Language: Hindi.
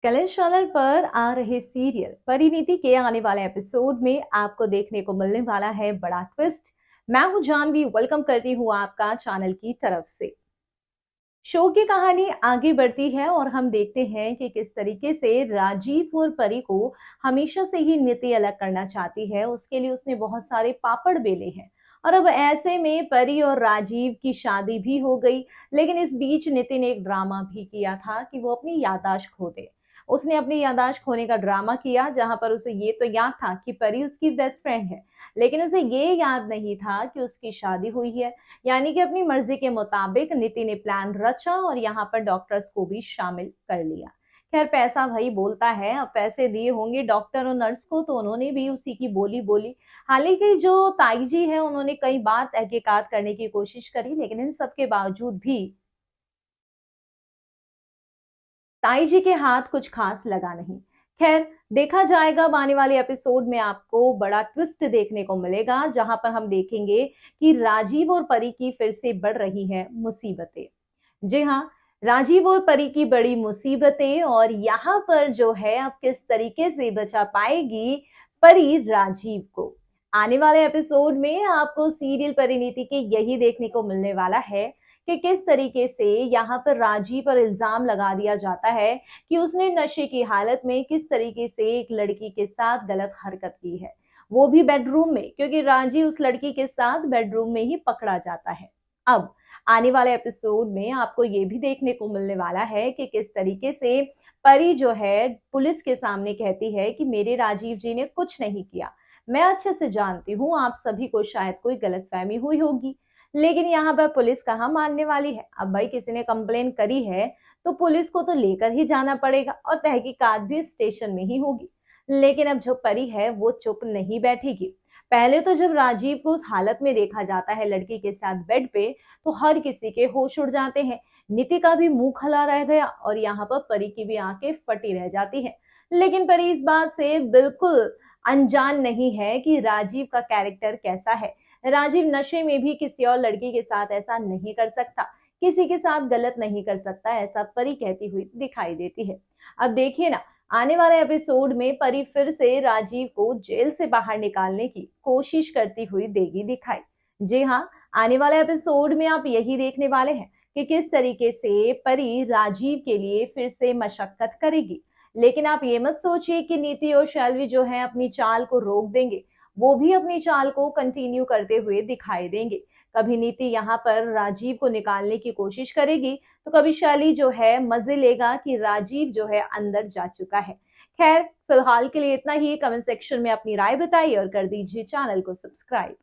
कलर्स चैनल पर आ रहे सीरियल परिणीति के आने वाले एपिसोड में आपको देखने को मिलने वाला है बड़ा ट्विस्ट। मैं हूं जानवी, वेलकम करती हूं आपका चैनल की तरफ से। शो की कहानी आगे बढ़ती है और हम देखते हैं कि किस तरीके से राजीव और परी को हमेशा से ही नीति अलग करना चाहती है। उसके लिए उसने बहुत सारे पापड़ बेले हैं और अब ऐसे में परी और राजीव की शादी भी हो गई। लेकिन इस बीच नीति ने एक ड्रामा भी किया था कि वो अपनी याददाश्त खो दे। उसने अपनी याददाश्त खोने का ड्रामा किया, जहां पर उसे ये तो याद था कि परी उसकी बेस्ट फ्रेंड है, लेकिन उसे ये याद नहीं था कि उसकी शादी हुई है। यानी कि अपनी मर्जी के मुताबिक नीति ने प्लान रचा और यहाँ पर डॉक्टर्स को भी शामिल कर लिया। खैर, पैसा भाई बोलता है। अब पैसे दिए होंगे डॉक्टर और नर्स को, तो उन्होंने भी उसी की बोली बोली। हालांकि जो ताई जी है, उन्होंने कई बार तहकीकात करने की कोशिश करी, लेकिन इन सब के बावजूद भी ताई जी के हाथ कुछ खास लगा नहीं। खैर, देखा जाएगा। अब आने वाले एपिसोड में आपको बड़ा ट्विस्ट देखने को मिलेगा, जहां पर हम देखेंगे कि राजीव और परी की फिर से बढ़ रही है मुसीबतें। जी हाँ, राजीव और परी की बड़ी मुसीबतें, और यहाँ पर जो है अब किस तरीके से बचा पाएगी परी राजीव को। आने वाले एपिसोड में आपको सीरियल परिणीति के यही देखने को मिलने वाला है कि किस तरीके से यहाँ पर राजीव पर इल्जाम लगा दिया जाता है कि उसने नशे की हालत में किस तरीके से एक लड़की के साथ गलत हरकत की है, वो भी बेडरूम में, क्योंकि राजीव उस लड़की के साथ बेडरूम में ही पकड़ा जाता है। अब आने वाले एपिसोड में आपको ये भी देखने को मिलने वाला है कि किस तरीके से परी जो है पुलिस के सामने कहती है कि मेरे राजीव जी ने कुछ नहीं किया। मैं अच्छे से जानती हूँ आप सभी को शायद कोई गलतफहमी हुई होगी, लेकिन यहाँ पर पुलिस कहाँ मानने वाली है। अब भाई किसी ने कंप्लेन करी है तो पुलिस को तो लेकर ही जाना पड़ेगा और तहकीकात भी स्टेशन में ही होगी। लेकिन अब जो परी है वो चुप नहीं बैठेगी। पहले तो जब राजीव को उस हालत में देखा जाता है लड़की के साथ बेड पे, तो हर किसी के होश उड़ जाते हैं। नीति का भी मुंह खला रह गया और यहाँ पर परी की भी आंखें फटी रह जाती हैं। लेकिन परी इस बात से बिल्कुल अनजान नहीं है कि राजीव का कैरेक्टर कैसा है। राजीव नशे में भी किसी और लड़की के साथ ऐसा नहीं कर सकता, किसी के साथ गलत नहीं कर सकता, ऐसा परी कहती हुई दिखाई देती है। अब देखिए ना, आने वाले एपिसोड में परी फिर से राजीव को जेल से बाहर निकालने की कोशिश करती हुई देगी दिखाई। जी हाँ, आने वाले एपिसोड में आप यही देखने वाले हैं कि किस तरीके से परी राजीव के लिए फिर से मशक्कत करेगी। लेकिन आप ये मत सोचिए कि नीति और शैलवी जो है अपनी चाल को रोक देंगे। वो भी अपनी चाल को कंटिन्यू करते हुए दिखाई देंगे। कभी नीति यहाँ पर राजीव को निकालने की कोशिश करेगी, तो कभी शैली जो है मजे लेगा कि राजीव जो है अंदर जा चुका है। खैर, फिलहाल के लिए इतना ही। कमेंट सेक्शन में अपनी राय बताइए और कर दीजिए चैनल को सब्सक्राइब।